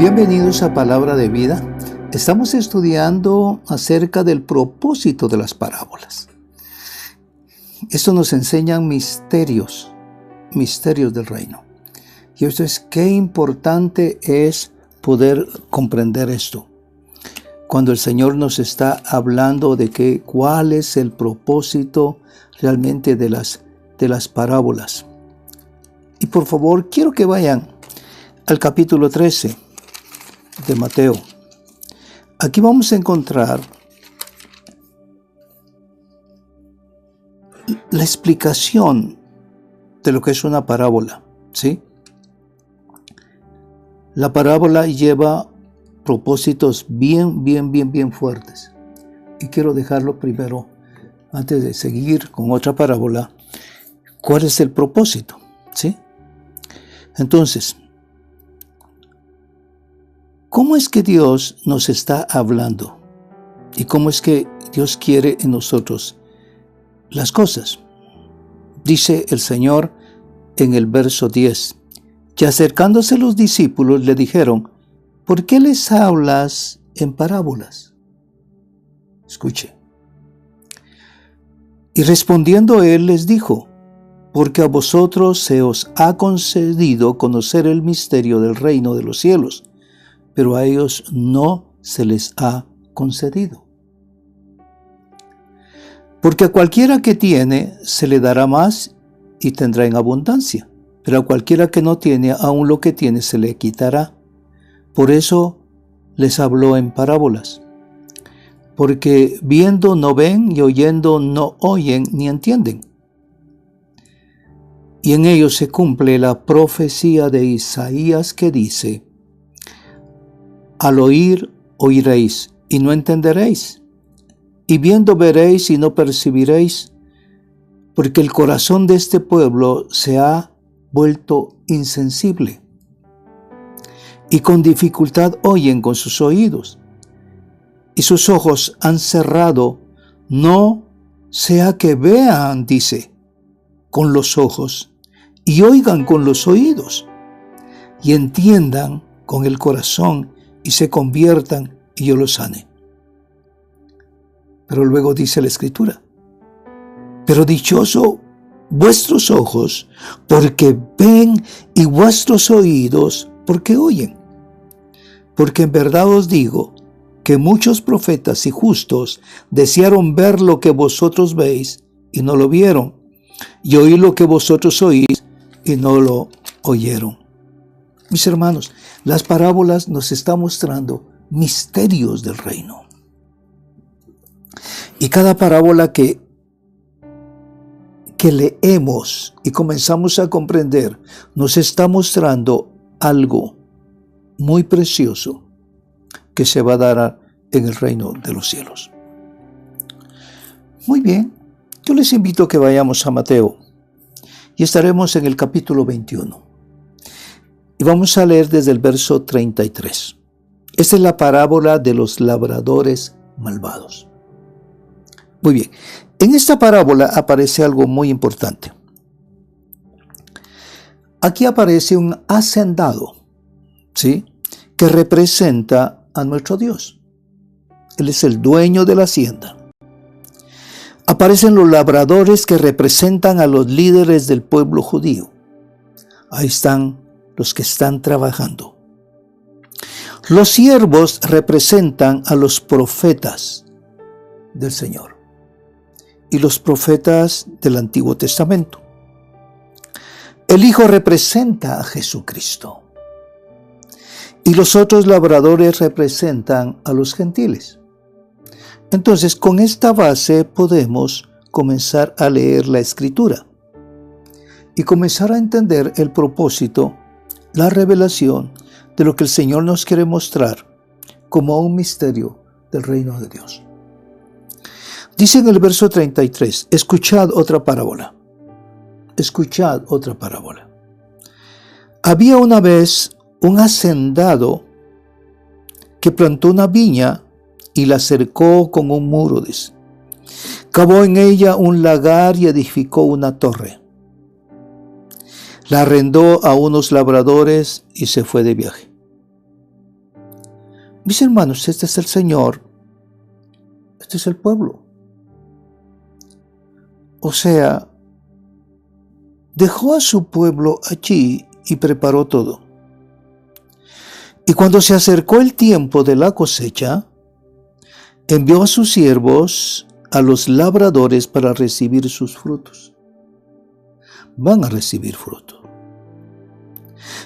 Bienvenidos a Palabra de Vida. Estamos estudiando acerca del propósito de las parábolas. Esto nos enseña misterios del reino. Y esto es qué importante es poder comprender esto. Cuando el Señor nos está hablando de cuál es el propósito realmente de las parábolas. Y por favor, quiero que vayan al capítulo 13 de Mateo. Aquí vamos a encontrar la explicación de lo que es una parábola, ¿sí? La parábola lleva propósitos bien fuertes. Y quiero dejarlo primero, antes de seguir con otra parábola, ¿cuál es el propósito? ¿Sí? Entonces, ¿cómo es que Dios nos está hablando? ¿Y cómo es que Dios quiere en nosotros las cosas? Dice el Señor en el verso 10, y acercándose los discípulos le dijeron, ¿por qué les hablas en parábolas? Escuche. Y respondiendo él les dijo, porque a vosotros se os ha concedido conocer el misterio del reino de los cielos, pero a ellos no se les ha concedido. Porque a cualquiera que tiene se le dará más y tendrá en abundancia, pero a cualquiera que no tiene, aun lo que tiene se le quitará. Por eso les habló en parábolas, porque viendo no ven y oyendo no oyen ni entienden. Y en ellos se cumple la profecía de Isaías que dice, al oír oiréis y no entenderéis, y viendo veréis y no percibiréis, porque el corazón de este pueblo se ha vuelto insensible, y con dificultad oyen con sus oídos, y sus ojos han cerrado, no sea que vean, dice, con los ojos, y oigan con los oídos, y entiendan con el corazón, y se conviertan, y yo los sane. Pero luego dice la Escritura, pero dichoso vuestros ojos, porque ven, y vuestros oídos, porque oyen. Porque en verdad os digo, que muchos profetas y justos desearon ver lo que vosotros veis, y no lo vieron, y oír lo que vosotros oís, y no lo oyeron. Mis hermanos, las parábolas nos están mostrando misterios del reino. Y cada parábola que leemos y comenzamos a comprender, nos está mostrando algo muy precioso que se va a dar en el reino de los cielos. Muy bien, yo les invito a que vayamos a Mateo y estaremos en el capítulo 21. Y vamos a leer desde el verso 33. Esta es la parábola de los labradores malvados. Muy bien, en esta parábola aparece algo muy importante. Aquí aparece un hacendado, ¿sí?, que representa a nuestro Dios. Él es el dueño de la hacienda. Aparecen los labradores que representan a los líderes del pueblo judío. Ahí están los que están trabajando. Los siervos representan a los profetas del Señor y los profetas del Antiguo Testamento. El Hijo representa a Jesucristo y los otros labradores representan a los gentiles. Entonces, con esta base podemos comenzar a leer la Escritura y comenzar a entender el propósito, la revelación de lo que el Señor nos quiere mostrar como un misterio del reino de Dios. Dice en el verso 33, escuchad otra parábola. Escuchad otra parábola. Había una vez un hacendado que plantó una viña y la cercó con un muro. Cavó en ella un lagar y edificó una torre. La arrendó a unos labradores y se fue de viaje. Mis hermanos, este es el Señor, este es el pueblo. O sea, dejó a su pueblo allí y preparó todo. Y cuando se acercó el tiempo de la cosecha, envió a sus siervos, a los labradores, para recibir sus frutos. Van a recibir fruto.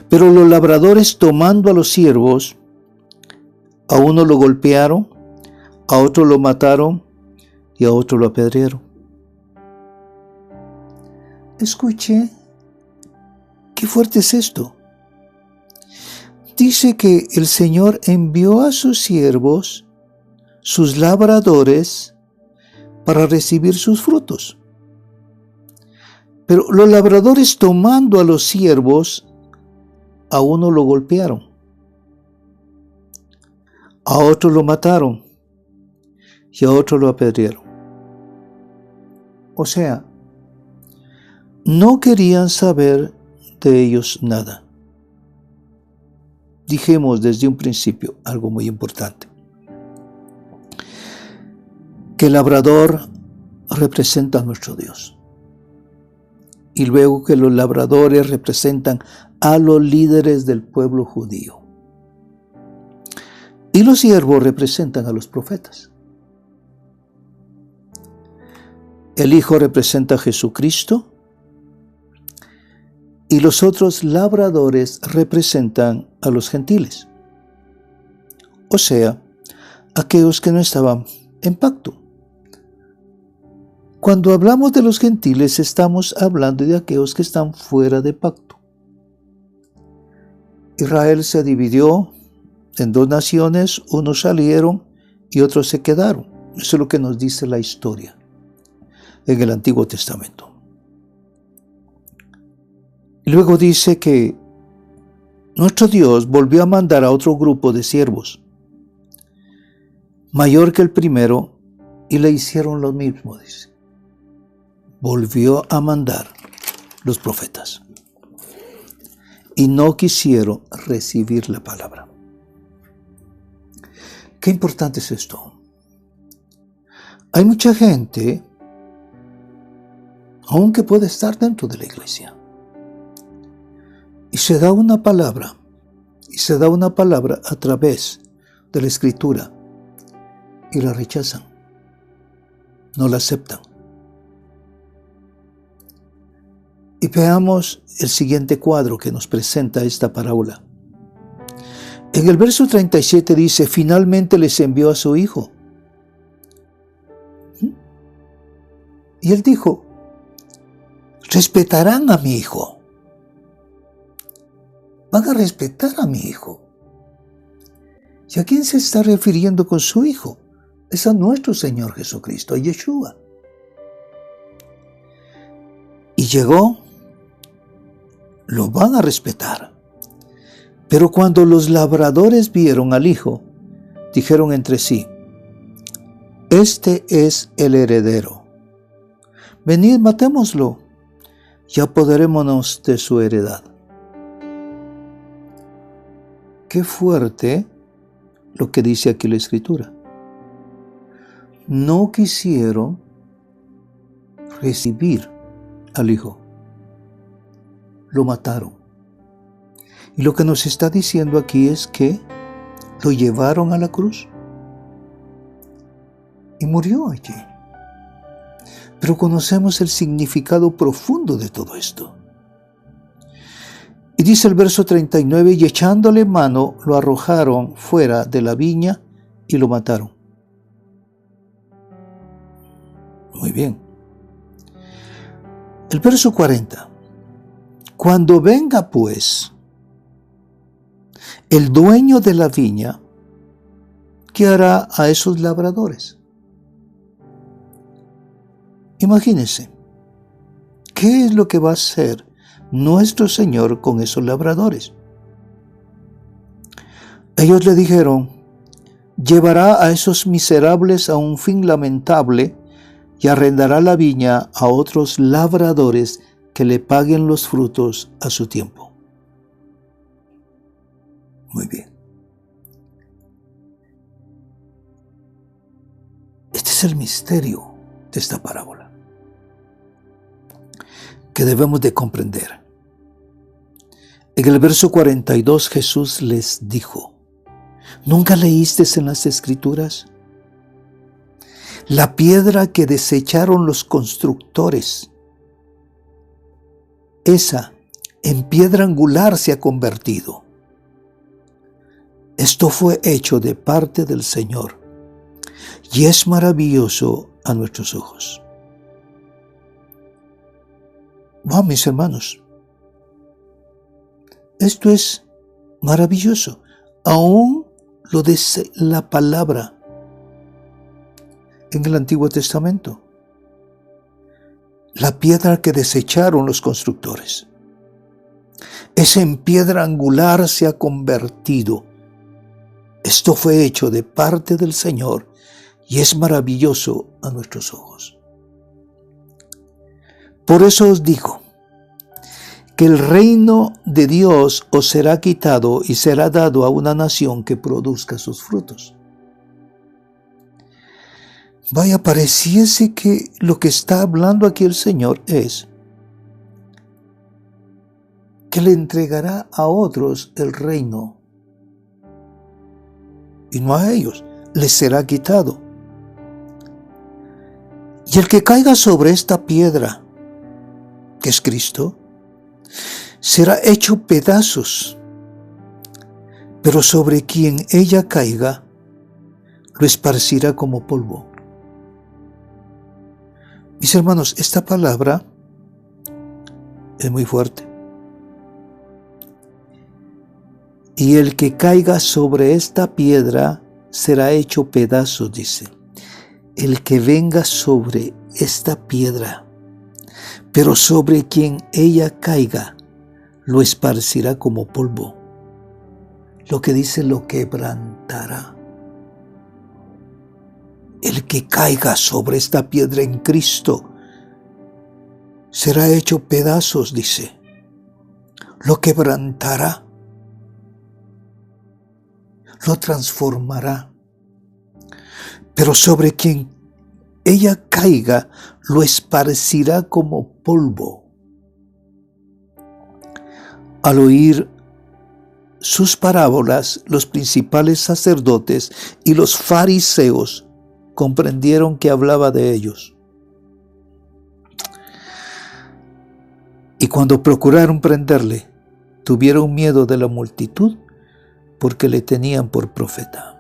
Pero los labradores, tomando a los siervos, a uno lo golpearon, a otro lo mataron y a otro lo apedrearon. Escuche, qué fuerte es esto. Dice que el Señor envió a sus siervos, sus labradores, para recibir sus frutos. Pero los labradores, tomando a los siervos, a uno lo golpearon, a otro lo mataron y a otro lo apedrearon. O sea, no querían saber de ellos nada. Dijimos desde un principio algo muy importante, que el labrador representa a nuestro Dios, y luego que los labradores representan a los líderes del pueblo judío, y los siervos representan a los profetas. El Hijo representa a Jesucristo, y los otros labradores representan a los gentiles, o sea, aquellos que no estaban en pacto. Cuando hablamos de los gentiles, estamos hablando de aquellos que están fuera de pacto. Israel se dividió en dos naciones, unos salieron y otros se quedaron. Eso es lo que nos dice la historia en el Antiguo Testamento. Y luego dice que nuestro Dios volvió a mandar a otro grupo de siervos, mayor que el primero, y le hicieron lo mismo, dice. Volvió a mandar los profetas y no quisieron recibir la palabra. Qué importante es esto. Hay mucha gente, aunque puede estar dentro de la iglesia, y se da una palabra, a través de la Escritura, y la rechazan, no la aceptan. Y veamos el siguiente cuadro que nos presenta esta parábola. En el verso 37 dice, finalmente les envió a su hijo. Y él dijo, respetarán a mi hijo. Van a respetar a mi hijo. ¿Y a quién se está refiriendo con su hijo? Es a nuestro Señor Jesucristo, a Yeshua. Y llegó, lo van a respetar. Pero cuando los labradores vieron al hijo, dijeron entre sí, este es el heredero. Venid, matémoslo y apoderémonos de su heredad. Qué fuerte lo que dice aquí la Escritura. No quisieron recibir al hijo. Lo mataron. Y lo que nos está diciendo aquí es que lo llevaron a la cruz y murió allí. Pero conocemos el significado profundo de todo esto. Y dice el verso 39, y echándole mano, lo arrojaron fuera de la viña y lo mataron. Muy bien. El verso 40. Cuando venga pues el dueño de la viña, ¿qué hará a esos labradores? Imagínense, ¿qué es lo que va a hacer nuestro Señor con esos labradores? Ellos le dijeron, llevará a esos miserables a un fin lamentable y arrendará la viña a otros labradores que le paguen los frutos a su tiempo. Muy bien. Es el misterio de esta parábola que debemos de comprender. En el verso 42 Jesús les dijo: ¿nunca leíste en las Escrituras? La piedra que desecharon los constructores, esa en piedra angular se ha convertido. Esto fue hecho de parte del Señor y es maravilloso a nuestros ojos. Wow, mis hermanos, esto es maravilloso. Aún lo dice la palabra en el Antiguo Testamento. La piedra que desecharon los constructores, esa en piedra angular se ha convertido. Esto fue hecho de parte del Señor y es maravilloso a nuestros ojos. Por eso os digo que el reino de Dios os será quitado y será dado a una nación que produzca sus frutos. Vaya, pareciese que lo que está hablando aquí el Señor es que le entregará a otros el reino y no a ellos, les será quitado. Y el que caiga sobre esta piedra, que es Cristo, será hecho pedazos, pero sobre quien ella caiga, lo esparcirá como polvo. Mis hermanos, esta palabra es muy fuerte. Y el que caiga sobre esta piedra será hecho pedazos, dice. El que venga sobre esta piedra, pero sobre quien ella caiga, lo esparcirá como polvo. Lo que dice, lo quebrantará. El que caiga sobre esta piedra en Cristo será hecho pedazos, dice. Lo quebrantará. Lo transformará. Pero sobre quien ella caiga, lo esparcirá como polvo. Al oír sus parábolas, los principales sacerdotes y los fariseos comprendieron que hablaba de ellos. Y cuando procuraron prenderle, tuvieron miedo de la multitud porque le tenían por profeta.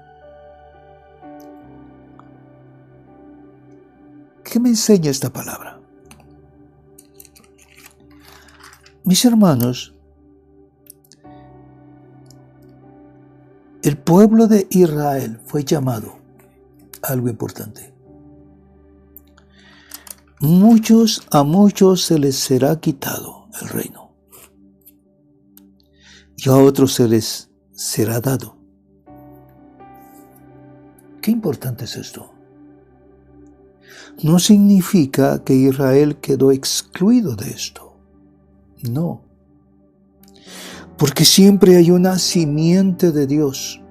¿Qué me enseña esta palabra? Mis hermanos, el pueblo de Israel fue llamado a algo importante. A muchos se les será quitado el reino y a otros se les será dado. Qué importante es esto. No significa que Israel quedó excluido de esto. No. Porque siempre hay una simiente de Dios.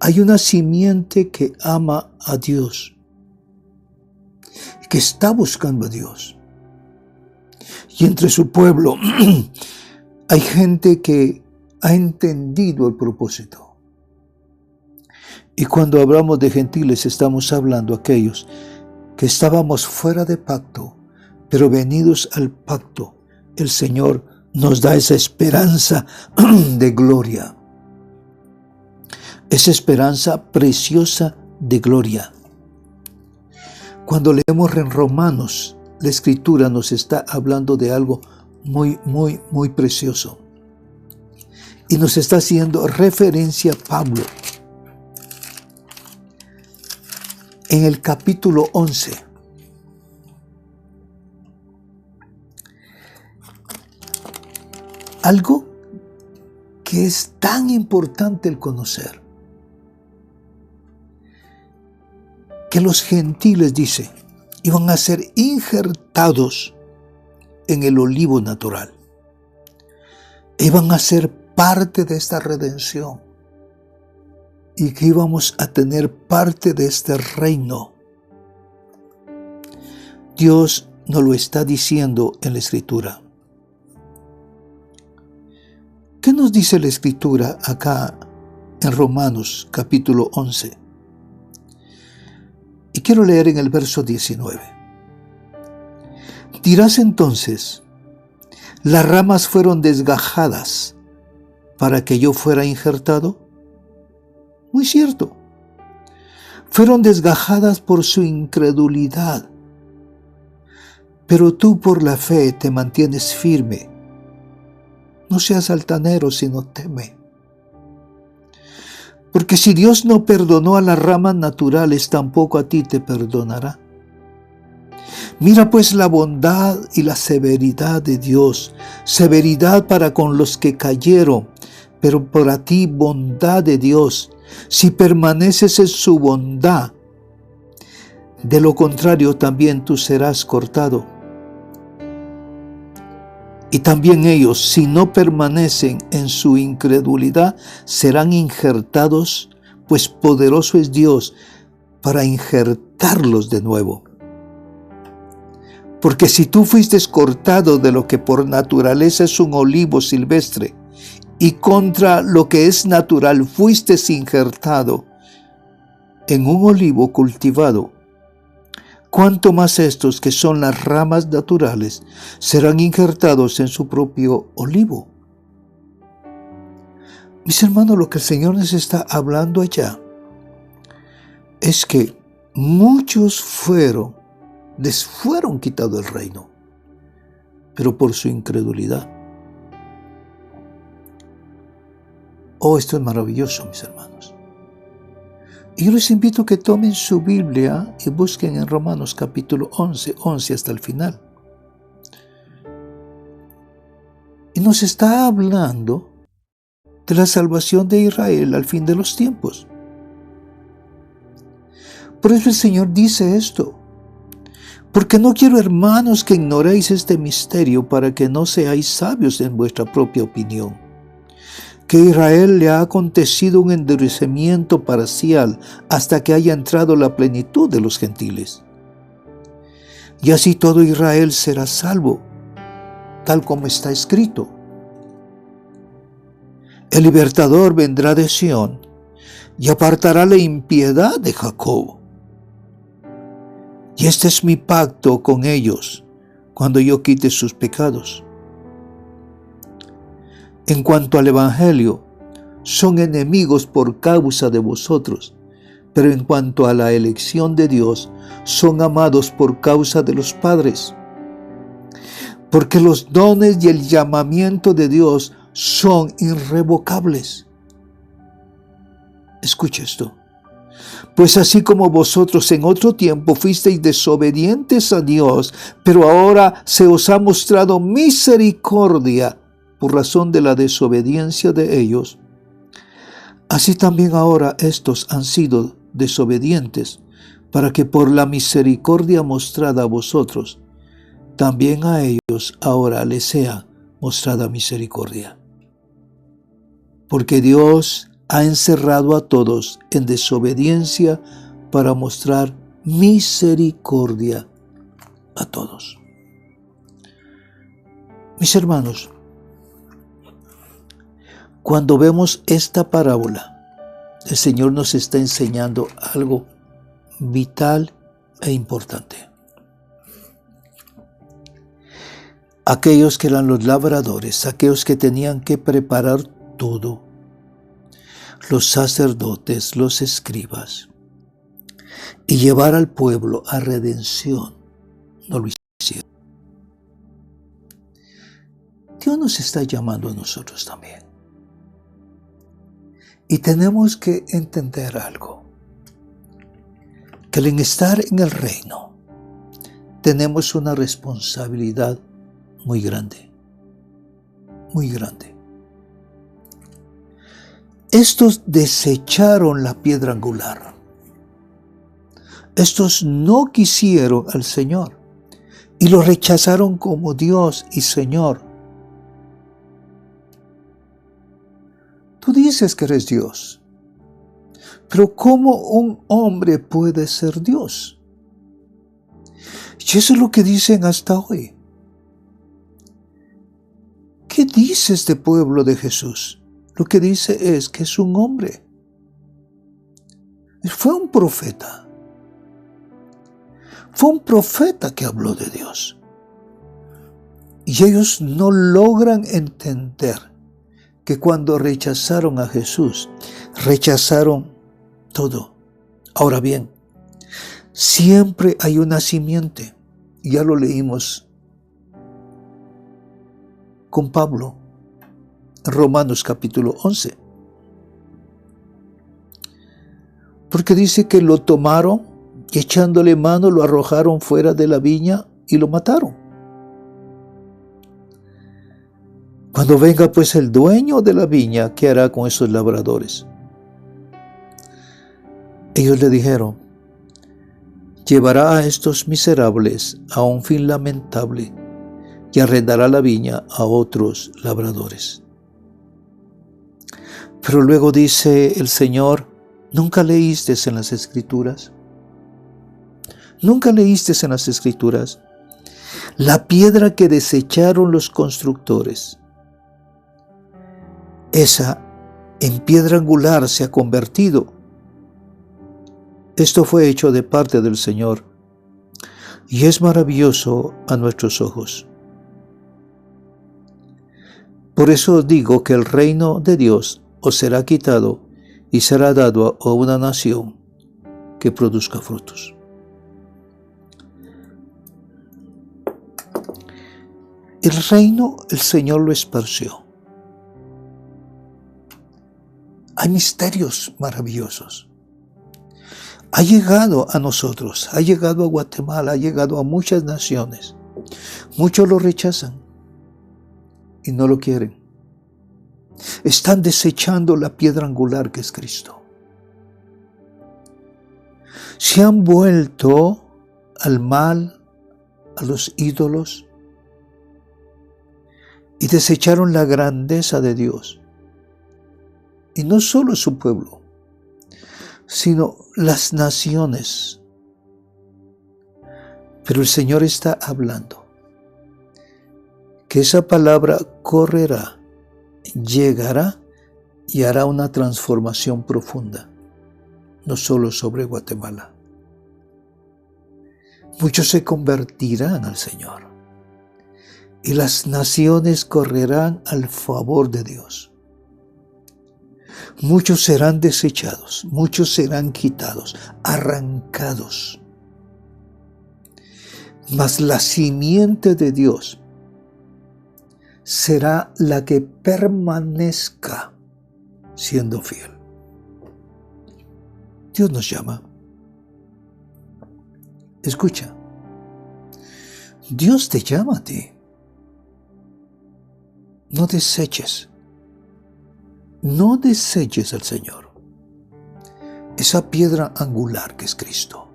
Hay una simiente que ama a Dios, que está buscando a Dios. Y entre su pueblo hay gente que ha entendido el propósito. Y cuando hablamos de gentiles, estamos hablando de aquellos que estábamos fuera de pacto, pero venidos al pacto, el Señor nos da esa esperanza de gloria. Esa esperanza preciosa de gloria. Cuando leemos en Romanos, la Escritura nos está hablando de algo muy, muy, muy precioso. Y nos está haciendo referencia a Pablo. En el capítulo 11, algo que es tan importante el conocer, que los gentiles, dice, iban a ser injertados en el olivo natural. Iban a ser parte de esta redención. y que íbamos a tener parte de este reino. Dios nos lo está diciendo en la Escritura. ¿Qué nos dice la Escritura acá en Romanos capítulo 11? Y quiero leer en el verso 19. Dirás entonces, las ramas fueron desgajadas para que yo fuera injertado. Muy cierto. Fueron desgajadas por su incredulidad. Pero tú por la fe te mantienes firme. No seas altanero, sino teme. Porque si Dios no perdonó a las ramas naturales, tampoco a ti te perdonará. Mira pues la bondad y la severidad de Dios, severidad para con los que cayeron, pero para ti bondad de Dios, si permaneces en su bondad. De lo contrario, también tú serás cortado. Y también ellos, si no permanecen en su incredulidad, serán injertados, pues poderoso es Dios para injertarlos de nuevo. Porque si tú fuiste cortado de lo que por naturaleza es un olivo silvestre, y contra lo que es natural fuiste injertado en un olivo cultivado, cuánto más estos que son las ramas naturales serán injertados en su propio olivo. Mis hermanos, lo que el Señor nos está hablando allá es que muchos les fueron quitado el reino, pero por su incredulidad. Oh, esto es maravilloso, mis hermanos. Y yo les invito a que tomen su Biblia y busquen en Romanos capítulo 11 hasta el final. Y nos está hablando de la salvación de Israel al fin de los tiempos. Por eso el Señor dice esto. Porque no quiero, hermanos, que ignoréis este misterio para que no seáis sabios en vuestra propia opinión. Que a Israel le ha acontecido un endurecimiento parcial hasta que haya entrado la plenitud de los gentiles. Y así todo Israel será salvo, tal como está escrito. El libertador vendrá de Sión y apartará la impiedad de Jacob. Y este es mi pacto con ellos cuando yo quite sus pecados. En cuanto al Evangelio, son enemigos por causa de vosotros, pero en cuanto a la elección de Dios, son amados por causa de los padres. Porque los dones y el llamamiento de Dios son irrevocables. Escucha esto. Pues así como vosotros en otro tiempo fuisteis desobedientes a Dios, pero ahora se os ha mostrado misericordia por razón de la desobediencia de ellos, así también ahora estos han sido desobedientes, para que por la misericordia mostrada a vosotros, también a ellos ahora les sea mostrada misericordia. Porque Dios ha encerrado a todos en desobediencia para mostrar misericordia a todos. Mis hermanos, cuando vemos esta parábola, el Señor nos está enseñando algo vital e importante. Aquellos que eran los labradores, aquellos que tenían que preparar todo, los sacerdotes, los escribas, y llevar al pueblo a redención, no lo hicieron. Dios nos está llamando a nosotros también. Y tenemos que entender algo, que al estar en el reino tenemos una responsabilidad muy grande, muy grande. Estos desecharon la piedra angular. Estos no quisieron al Señor y lo rechazaron como Dios y Señor. Tú dices que eres Dios. Pero ¿cómo un hombre puede ser Dios? Y eso es lo que dicen hasta hoy. ¿Qué dice este pueblo de Jesús? Lo que dice es que es un hombre. Fue un profeta. Fue un profeta que habló de Dios. Y ellos no logran entender que cuando rechazaron a Jesús, rechazaron todo. Ahora bien, siempre hay una simiente. Ya lo leímos con Pablo en Romanos capítulo 11. Porque dice que lo tomaron y echándole mano lo arrojaron fuera de la viña y lo mataron. Cuando venga pues el dueño de la viña, ¿qué hará con esos labradores? Ellos le dijeron: llevará a estos miserables a un fin lamentable y arrendará la viña a otros labradores. Pero luego dice el Señor: ¿nunca leíste en las Escrituras? ¿Nunca leíste en las Escrituras? La piedra que desecharon los constructores, esa en piedra angular se ha convertido. Esto fue hecho de parte del Señor y es maravilloso a nuestros ojos. Por eso os digo que el reino de Dios os será quitado y será dado a una nación que produzca frutos. El reino, el Señor lo esparció. Hay misterios maravillosos. Ha llegado a nosotros, ha llegado a Guatemala, ha llegado a muchas naciones. Muchos lo rechazan y no lo quieren. Están desechando la piedra angular que es Cristo. Se han vuelto al mal, a los ídolos, y desecharon la grandeza de Dios. Y no solo su pueblo, sino las naciones. Pero el Señor está hablando que esa palabra correrá, llegará y hará una transformación profunda, no solo sobre Guatemala. Muchos se convertirán al Señor y las naciones correrán al favor de Dios. Muchos serán desechados, muchos serán quitados, arrancados. Mas la simiente de Dios será la que permanezca siendo fiel. Dios nos llama. Escucha, Dios te llama a ti. No deseches al Señor, esa piedra angular que es Cristo.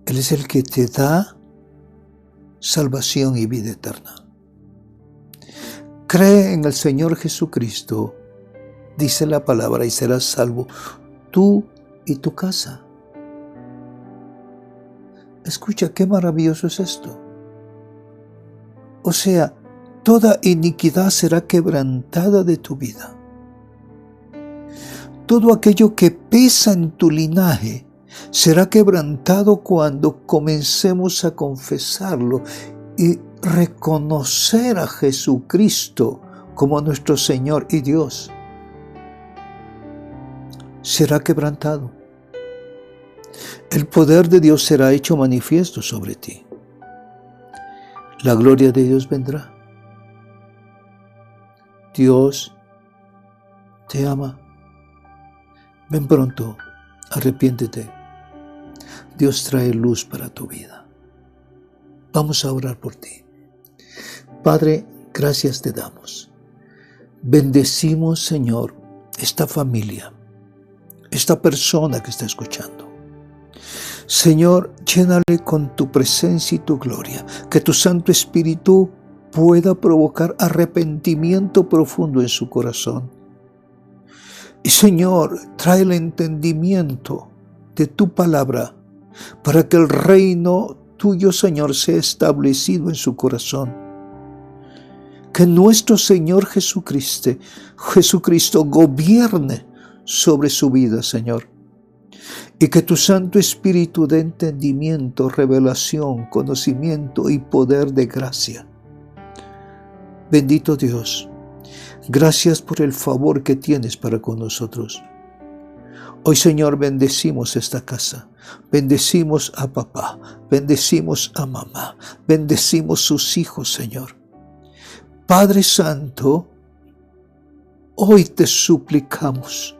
Él es el que te da salvación y vida eterna. Cree en el Señor Jesucristo, dice la palabra, y serás salvo tú y tu casa. Escucha, qué maravilloso es esto. O sea, toda iniquidad será quebrantada de tu vida. Todo aquello que pesa en tu linaje será quebrantado cuando comencemos a confesarlo y reconocer a Jesucristo como nuestro Señor y Dios. Será quebrantado. El poder de Dios será hecho manifiesto sobre ti. La gloria de Dios vendrá. Dios te ama. Ven pronto, arrepiéntete. Dios trae luz para tu vida. Vamos a orar por ti. Padre, gracias te damos. Bendecimos, Señor, esta familia, esta persona que está escuchando. Señor, llénale con tu presencia y tu gloria, que tu Santo Espíritu pueda provocar arrepentimiento profundo en su corazón. Señor, trae el entendimiento de tu palabra para que el reino tuyo, Señor, sea establecido en su corazón. Que nuestro Señor Jesucristo gobierne sobre su vida, Señor. Y que tu Santo Espíritu dé entendimiento, revelación, conocimiento y poder de gracia. Bendito Dios, gracias por el favor que tienes para con nosotros. Hoy, Señor, bendecimos esta casa, bendecimos a papá, bendecimos a mamá, bendecimos sus hijos, Señor. Padre Santo, hoy te suplicamos,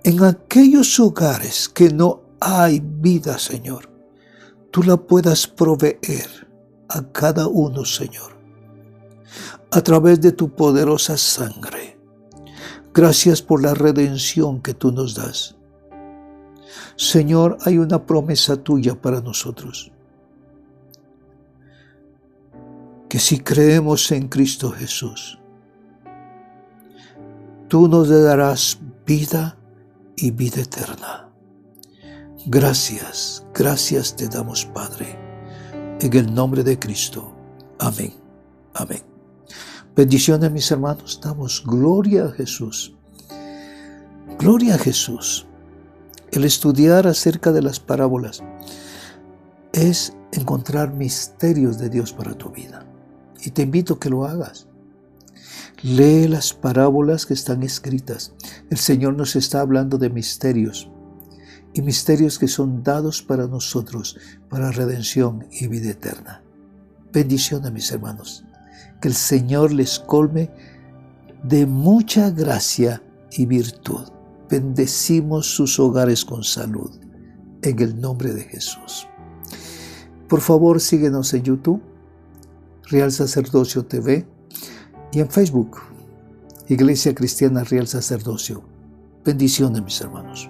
en aquellos hogares que no hay vida, Señor, tú la puedas proveer a cada uno, Señor, a través de tu poderosa sangre. Gracias por la redención que tú nos das. Señor, hay una promesa tuya para nosotros. Que si creemos en Cristo Jesús, tú nos darás vida y vida eterna. Gracias, gracias te damos, Padre, en el nombre de Cristo. Amén, amén. Bendiciones, mis hermanos, damos gloria a Jesús. Gloria a Jesús. El estudiar acerca de las parábolas es encontrar misterios de Dios para tu vida. Y te invito a que lo hagas. Lee las parábolas que están escritas. El Señor nos está hablando de misterios. Y misterios que son dados para nosotros, para redención y vida eterna. Bendiciones, mis hermanos. Que el Señor les colme de mucha gracia y virtud. Bendecimos sus hogares con salud. En el nombre de Jesús. Por favor, síguenos en YouTube. Real Sacerdocio TV, y en Facebook, Iglesia Cristiana Real Sacerdocio. Bendiciones, mis hermanos.